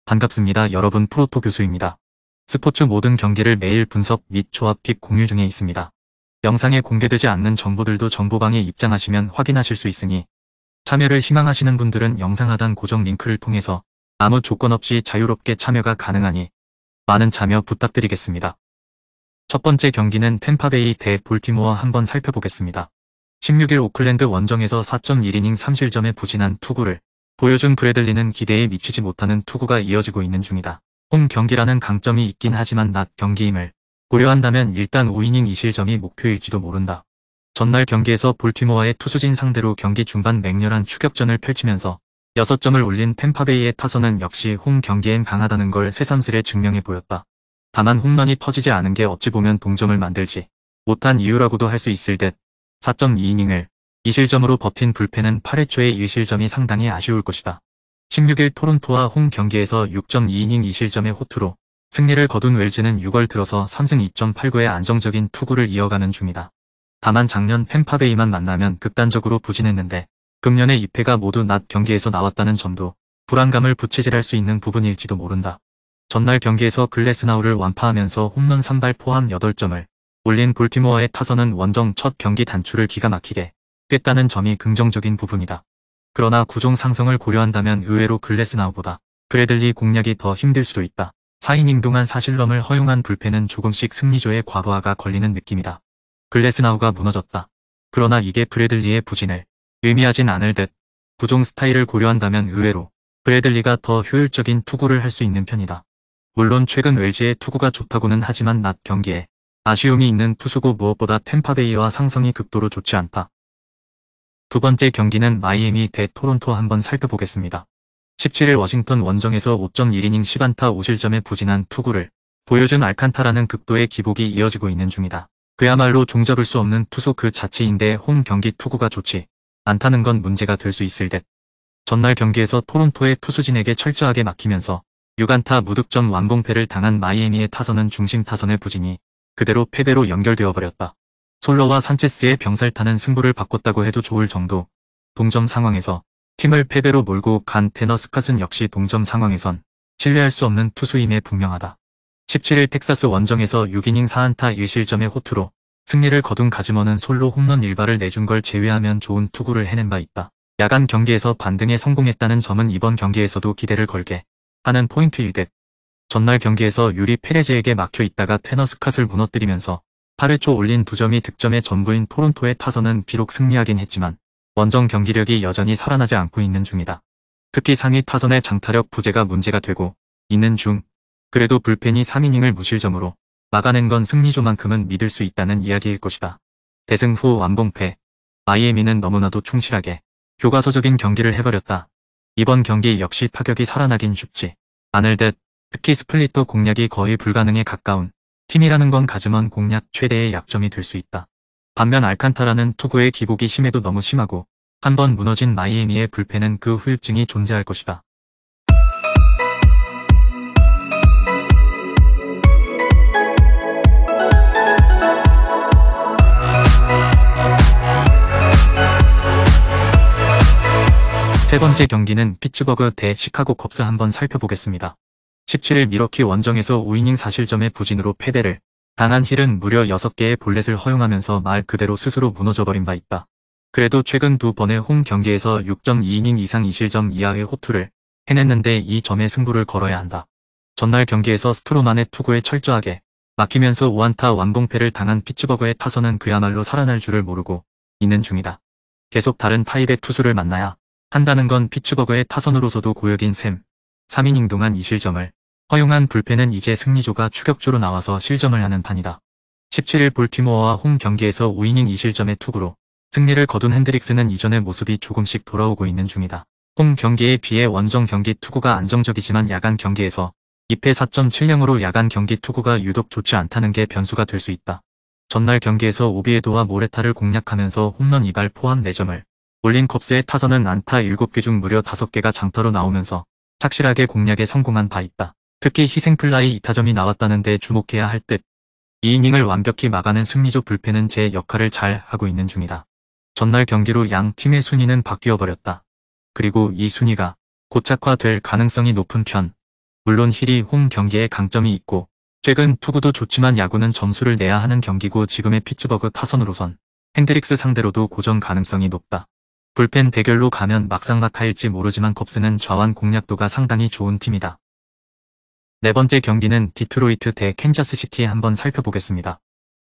반갑습니다. 여러분, 프로토 교수입니다. 스포츠 모든 경기를 매일 분석 및 조합 픽 공유 중에 있습니다. 영상에 공개되지 않는 정보들도 정보방에 입장하시면 확인하실 수 있으니 참여를 희망하시는 분들은 영상 하단 고정 링크를 통해서 아무 조건 없이 자유롭게 참여가 가능하니 많은 참여 부탁드리겠습니다. 첫 번째 경기는 템파베이 대 볼티모어 한번 살펴보겠습니다. 16일 오클랜드 원정에서 4.1이닝 3실점에 부진한 투구를 보여준 브래들리는 기대에 미치지 못하는 투구가 이어지고 있는 중이다. 홈 경기라는 강점이 있긴 하지만 낮 경기임을 고려한다면 일단 5이닝 2실점이 목표일지도 모른다. 전날 경기에서 볼티모어의 투수진 상대로 경기 중반 맹렬한 추격전을 펼치면서 6점을 올린 템파베이의 타선은 역시 홈 경기엔 강하다는 걸 새삼스레 증명해 보였다. 다만 홈런이 터지지 않은 게 어찌 보면 동점을 만들지 못한 이유라고도 할 수 있을 듯 4.2이닝을 2실점으로 버틴 불펜은 8회 초에 1실점이 상당히 아쉬울 것이다. 16일 토론토와 홈 경기에서 6.2이닝 2실점의 호투로 승리를 거둔 웰즈는 6월 들어서 3승 2.89의 안정적인 투구를 이어가는 중이다. 다만 작년 템파베이만 만나면 극단적으로 부진했는데 금년의 2패가 모두 낮 경기에서 나왔다는 점도 불안감을 부채질할 수 있는 부분일지도 모른다. 전날 경기에서 글래스나우를 완파하면서 홈런 3발 포함 8점을 올린 볼티모어의 타선은 원정 첫 경기 단추를 기가 막히게 꿰다는 점이 긍정적인 부분이다. 그러나 구종 상성을 고려한다면 의외로 글래스나우보다 브래들리 공략이 더 힘들 수도 있다. 4이닝 동안 4실점을 허용한 불펜은 조금씩 승리조에 과부하가 걸리는 느낌이다. 글래스나우가 무너졌다. 그러나 이게 브래들리의 부진을 의미하진 않을 듯 구종 스타일을 고려한다면 의외로 브래들리가 더 효율적인 투구를 할 수 있는 편이다. 물론 최근 웰즈의 투구가 좋다고는 하지만 낮 경기에 아쉬움이 있는 투수고 무엇보다 템파베이와 상성이 극도로 좋지 않다. 두 번째 경기는 마이애미 대 토론토 한번 살펴보겠습니다. 17일 워싱턴 원정에서 5.1이닝 10안타 5실점에 부진한 투구를 보여준 알칸타라는 극도의 기복이 이어지고 있는 중이다. 그야말로 종잡을 수 없는 투수 그 자체인데 홈 경기 투구가 좋지 않다는 건 문제가 될 수 있을 듯. 전날 경기에서 토론토의 투수진에게 철저하게 막히면서 6안타 무득점 완봉패를 당한 마이애미의 타선은 중심 타선의 부진이 그대로 패배로 연결되어 버렸다. 솔러와 산체스의 병살타는 승부를 바꿨다고 해도 좋을 정도. 동점 상황에서 팀을 패배로 몰고 간 테너 스캇은 역시 동점 상황에선 신뢰할 수 없는 투수임에 분명하다. 17일 텍사스 원정에서 6이닝 4안타 1실점의 호투로 승리를 거둔 가즈머는 솔로 홈런 1발을 내준 걸 제외하면 좋은 투구를 해낸 바 있다. 야간 경기에서 반등에 성공했다는 점은 이번 경기에서도 기대를 걸게 하는 포인트일 듯. 전날 경기에서 유리 페레즈에게 막혀 있다가 테너 스캇을 무너뜨리면서 8회 초 올린 2점이 득점의 전부인 토론토의 타선은 비록 승리하긴 했지만 원정 경기력이 여전히 살아나지 않고 있는 중이다. 특히 상위 타선의 장타력 부재가 문제가 되고 있는 중. 그래도 불펜이 3이닝을 무실점으로 막아낸 건 승리조만큼은 믿을 수 있다는 이야기일 것이다. 대승 후 완봉패. 마이애미는 너무나도 충실하게 교과서적인 경기를 해버렸다. 이번 경기 역시 타격이 살아나긴 쉽지 않을 듯. 특히 스플리터 공략이 거의 불가능에 가까운 팀이라는 건 가즈먼 공략 최대의 약점이 될 수 있다. 반면 알칸타라는 투구의 기복이 심해도 너무 심하고 한번 무너진 마이애미의 불펜은 그 후유증이 존재할 것이다. 세 번째 경기는 피츠버그 대 시카고 컵스 한번 살펴보겠습니다. 17일 미러키 원정에서 5이닝 4실점의 부진으로 패배를 당한 힐은 무려 6개의 볼넷을 허용하면서 말 그대로 스스로 무너져버린 바 있다. 그래도 최근 두 번의 홈 경기에서 6.2이닝 이상 2실점 이하의 호투를 해냈는데 이 점에 승부를 걸어야 한다. 전날 경기에서 스트로만의 투구에 철저하게 막히면서 5안타 완봉패를 당한 피츠버그의 타선은 그야말로 살아날 줄을 모르고 있는 중이다. 계속 다른 타입의 투수를 만나야 한다는 건 피츠버그의 타선으로서도 고역인 셈. 3이닝 동안 2실점을 허용한 불펜은 이제 승리조가 추격조로 나와서 실점을 하는 판이다. 17일 볼티모어와 홈 경기에서 5이닝 2실점의 투구로 승리를 거둔 핸드릭스는 이전의 모습이 조금씩 돌아오고 있는 중이다. 홈 경기에 비해 원정 경기 투구가 안정적이지만 야간 경기에서 2패 4.70으로 야간 경기 투구가 유독 좋지 않다는 게 변수가 될 수 있다. 전날 경기에서 오비에도와 모레타를 공략하면서 홈런 2발 포함 4점을 올린 컵스의 타선은 안타 7개 중 무려 5개가 장타로 나오면서 착실하게 공략에 성공한 바 있다. 특히 희생플라이 2타점이 나왔다는데 주목해야 할 듯. 2이닝을 완벽히 막아낸 승리조 불펜은 제 역할을 잘 하고 있는 중이다. 전날 경기로 양 팀의 순위는 바뀌어버렸다. 그리고 이 순위가 고착화될 가능성이 높은 편. 물론 힐이 홈 경기에 강점이 있고 최근 투구도 좋지만 야구는 점수를 내야 하는 경기고 지금의 피츠버그 타선으로선 핸드릭스 상대로도 고전 가능성이 높다. 불펜 대결로 가면 막상막하일지 모르지만 컵스는 좌완 공략도가 상당히 좋은 팀이다. 네 번째 경기는 디트로이트 대 캔자스시티에 한번 살펴보겠습니다.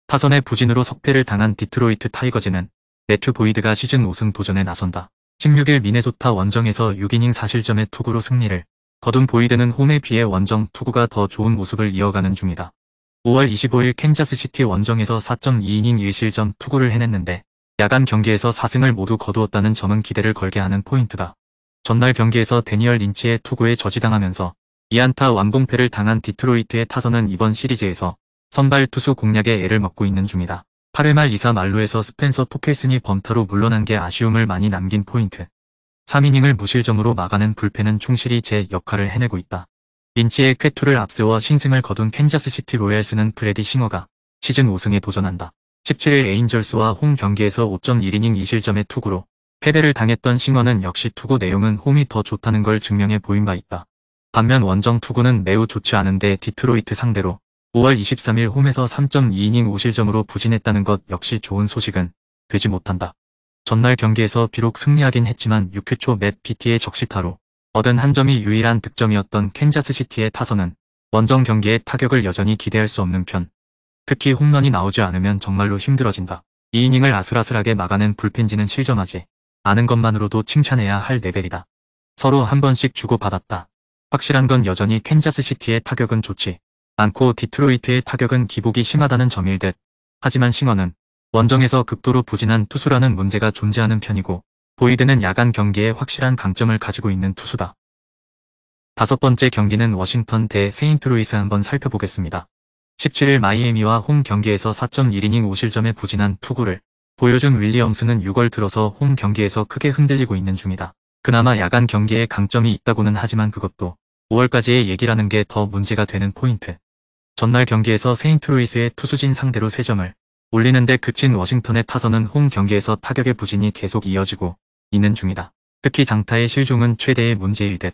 타선의 부진으로 석패를 당한 디트로이트 타이거즈는 매튜 보이드가 시즌 우승 도전에 나선다. 16일 미네소타 원정에서 6이닝 4실점의 투구로 승리를 거둔 보이드는 홈에 비해 원정 투구가 더 좋은 모습을 이어가는 중이다. 5월 25일 캔자스시티 원정에서 4.2이닝 1실점 투구를 해냈는데 야간 경기에서 4승을 모두 거두었다는 점은 기대를 걸게 하는 포인트다. 전날 경기에서 데니얼 린치의 투구에 저지당하면서 2안타 완봉패를 당한 디트로이트의 타선은 이번 시리즈에서 선발 투수 공략에 애를 먹고 있는 중이다. 8회 말 2사 만루에서 스펜서 토켈슨이 범타로 물러난 게 아쉬움을 많이 남긴 포인트. 3이닝을 무실점으로 막아낸 불펜은 충실히 제 역할을 해내고 있다. 린치의 쾌투를 앞세워 신승을 거둔 캔자스시티 로얄스는 브래디 싱어가 시즌 우승에 도전한다. 17일 에인절스와 홈 경기에서 5.1이닝 2실점의 투구로 패배를 당했던 싱어는 역시 투구 내용은 홈이 더 좋다는 걸 증명해 보인 바 있다. 반면 원정 투구는 매우 좋지 않은데 디트로이트 상대로 5월 23일 홈에서 3.2이닝 5실점으로 부진했다는 것 역시 좋은 소식은 되지 못한다. 전날 경기에서 비록 승리하긴 했지만 6회 초 맷 피티의 적시타로 얻은 한 점이 유일한 득점이었던 캔자스시티의 타선은 원정 경기에 타격을 여전히 기대할 수 없는 편. 특히 홈런이 나오지 않으면 정말로 힘들어진다. 2이닝을 아슬아슬하게 막아낸 불펜진은 실점하지 않은 것만으로도 칭찬해야 할 레벨이다. 서로 한 번씩 주고받았다. 확실한 건 여전히 캔자스시티의 타격은 좋지 않고 디트로이트의 타격은 기복이 심하다는 점일 듯. 하지만 싱어는 원정에서 극도로 부진한 투수라는 문제가 존재하는 편이고 보이드는 야간 경기에 확실한 강점을 가지고 있는 투수다. 다섯 번째 경기는 워싱턴 대 세인트루이스 한번 살펴보겠습니다. 17일 마이애미와 홈 경기에서 4.1이닝 5실점의 부진한 투구를 보여준 윌리엄스는 6월 들어서 홈 경기에서 크게 흔들리고 있는 중이다. 그나마 야간 경기에 강점이 있다고는 하지만 그것도 5월까지의 얘기라는 게 더 문제가 되는 포인트. 전날 경기에서 세인트루이스의 투수진 상대로 3점을 올리는데 그친 워싱턴의 타선은 홈 경기에서 타격의 부진이 계속 이어지고 있는 중이다. 특히 장타의 실종은 최대의 문제일 듯.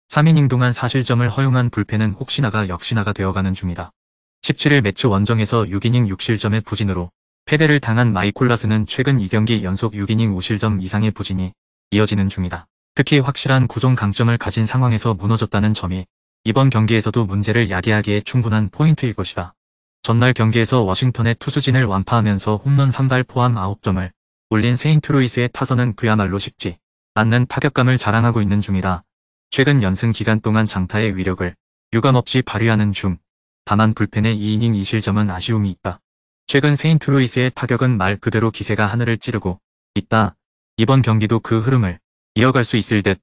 3이닝 동안 4실점을 허용한 불펜은 혹시나가 역시나가 되어가는 중이다. 17일 매치 원정에서 6이닝 6실점의 부진으로 패배를 당한 마이콜라스는 최근 2경기 연속 6이닝 5실점 이상의 부진이 이어지는 중이다. 특히 확실한 구종 강점을 가진 상황에서 무너졌다는 점이 이번 경기에서도 문제를 야기하기에 충분한 포인트일 것이다. 전날 경기에서 워싱턴의 투수진을 완파하면서 홈런 3발 포함 9점을 올린 세인트루이스의 타선은 그야말로 식지 않는 타격감을 자랑하고 있는 중이다. 최근 연승 기간 동안 장타의 위력을 유감없이 발휘하는 중. 다만 불펜의 2이닝 2실점은 아쉬움이 있다. 최근 세인트루이스의 타격은 말 그대로 기세가 하늘을 찌르고 있다. 이번 경기도 그 흐름을 이어갈 수 있을 듯.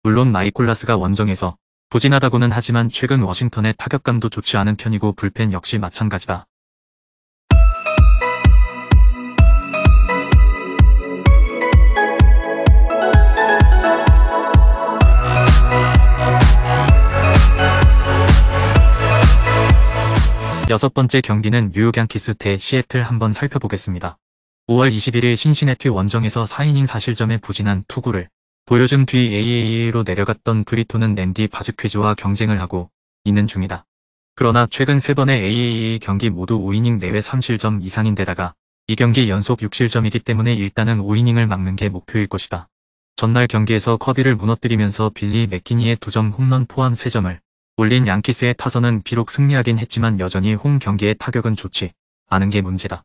물론 마이콜라스가 원정에서 부진하다고는 하지만 최근 워싱턴의 타격감도 좋지 않은 편이고 불펜 역시 마찬가지다. 여섯 번째 경기는 뉴욕 양키스 대 시애틀 한번 살펴보겠습니다. 5월 21일 신시내티 원정에서 4이닝 4실점의 부진한 투구를 보여준 뒤 AAA로 내려갔던 브리토는 랜디 바즈퀴즈와 경쟁을 하고 있는 중이다. 그러나 최근 3번의 AAA 경기 모두 5이닝 내외 3실점 이상인데다가 이 경기 연속 6실점이기 때문에 일단은 5이닝을 막는 게 목표일 것이다. 전날 경기에서 커비를 무너뜨리면서 빌리 맥키니의 2점 홈런 포함 3점을 올린 양키스의 타선은 비록 승리하긴 했지만 여전히 홈 경기의 타격은 좋지 않은 게 문제다.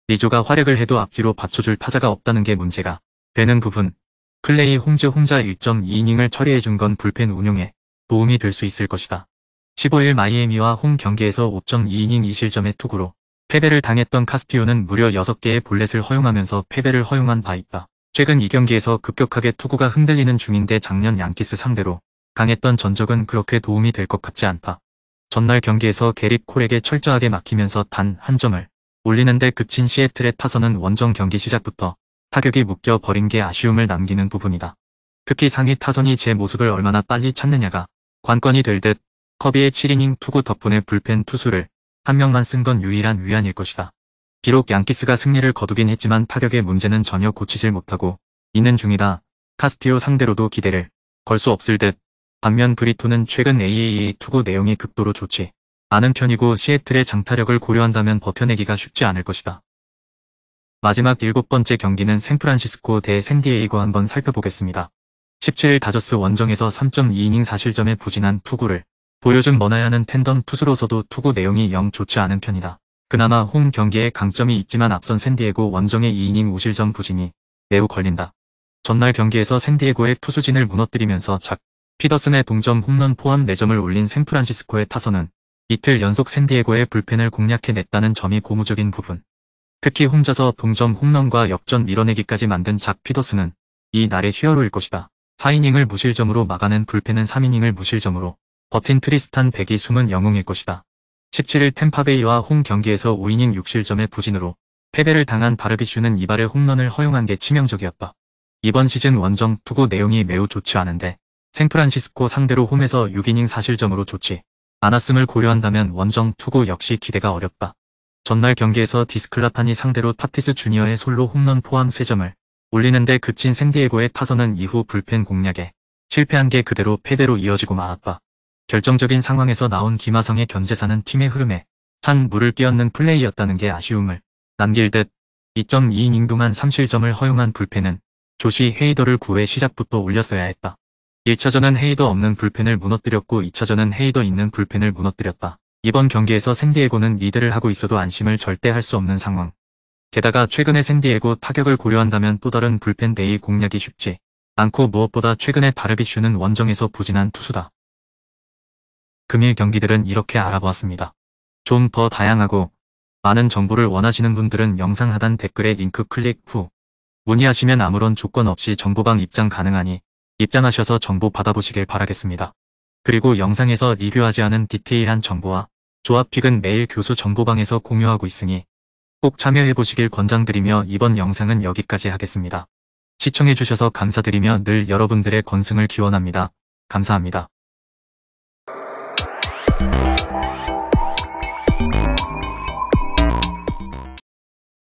리조가 활약을 해도 앞뒤로 받쳐줄 타자가 없다는 게 문제가 되는 부분. 클레이 홈즈 혼자 1.2이닝을 처리해준 건 불펜 운용에 도움이 될 수 있을 것이다. 15일 마이애미와 홈 경기에서 5.2이닝 2실점의 투구로 패배를 당했던 카스티오는 무려 6개의 볼넷을 허용하면서 패배를 허용한 바 있다. 최근 이 경기에서 급격하게 투구가 흔들리는 중인데 작년 양키스 상대로 강했던 전적은 그렇게 도움이 될 것 같지 않다. 전날 경기에서 게릿 콜에게 철저하게 막히면서 단 한 점을 올리는데 그친 시애틀의 타선은 원정 경기 시작부터 타격이 묶여 버린 게 아쉬움을 남기는 부분이다. 특히 상위 타선이 제 모습을 얼마나 빨리 찾느냐가 관건이 될 듯. 커비의 7이닝 투구 덕분에 불펜 투수를 한 명만 쓴 건 유일한 위안일 것이다. 비록 양키스가 승리를 거두긴 했지만 타격의 문제는 전혀 고치질 못하고 있는 중이다. 카스티오 상대로도 기대를 걸 수 없을 듯. 반면 브리토는 최근 AAA 투구 내용이 극도로 좋지 않은 편이고 시애틀의 장타력을 고려한다면 버텨내기가 쉽지 않을 것이다. 마지막 7번째 경기는 샌프란시스코 대 샌디에이고 한번 살펴보겠습니다. 17일 다저스 원정에서 3.2이닝 4실점에 부진한 투구를 보여준 머나야는 텐덤 투수로서도 투구 내용이 영 좋지 않은 편이다. 그나마 홈 경기에 강점이 있지만 앞선 샌디에고 원정의 2이닝 무실점 부진이 매우 걸린다. 전날 경기에서 샌디에고의 투수진을 무너뜨리면서 작 피더슨의 동점 홈런 포함 4점을 올린 샌프란시스코의 타선은 이틀 연속 샌디에고의 불펜을 공략해냈다는 점이 고무적인 부분. 특히 혼자서 동점 홈런과 역전 밀어내기까지 만든 작 피더슨은 이 날의 히어로일 것이다. 4이닝을 무실점으로 막아낸 불펜은 3이닝을 무실점으로 버틴 트리스탄 백이 숨은 영웅일 것이다. 17일 템파베이와 홈 경기에서 5이닝 6실점의 부진으로 패배를 당한 바르비슈는 이발의 홈런을 허용한 게 치명적이었다. 이번 시즌 원정 투구 내용이 매우 좋지 않은데 샌프란시스코 상대로 홈에서 6이닝 4실점으로 좋지 않았음을 고려한다면 원정 투구 역시 기대가 어렵다. 전날 경기에서 디스클라판이 상대로 타티스 주니어의 솔로 홈런 포함 3점을 올리는데 그친 샌디에고의 타선은 이후 불펜 공략에 실패한 게 그대로 패배로 이어지고 말았다. 결정적인 상황에서 나온 김하성의 견제사는 팀의 흐름에 찬 물을 끼얹는 플레이였다는 게 아쉬움을 남길 듯 2.2이닝 동안 3실점을 허용한 불펜은 조시 헤이더를 9회 시작부터 올렸어야 했다. 1차전은 헤이더 없는 불펜을 무너뜨렸고 2차전은 헤이더 있는 불펜을 무너뜨렸다. 이번 경기에서 샌디에고는 리드를 하고 있어도 안심을 절대 할 수 없는 상황. 게다가 최근의 샌디에고 타격을 고려한다면 또 다른 불펜 데이 공략이 쉽지 않고 무엇보다 최근의 다르비슈는 원정에서 부진한 투수다. 금일 경기들은 이렇게 알아보았습니다. 좀 더 다양하고 많은 정보를 원하시는 분들은 영상 하단 댓글에 링크 클릭 후 문의하시면 아무런 조건 없이 정보방 입장 가능하니 입장하셔서 정보 받아보시길 바라겠습니다. 그리고 영상에서 리뷰하지 않은 디테일한 정보와 조합픽은 매일 교수 정보방에서 공유하고 있으니 꼭 참여해보시길 권장드리며 이번 영상은 여기까지 하겠습니다. 시청해주셔서 감사드리며 늘 여러분들의 건승을 기원합니다. 감사합니다.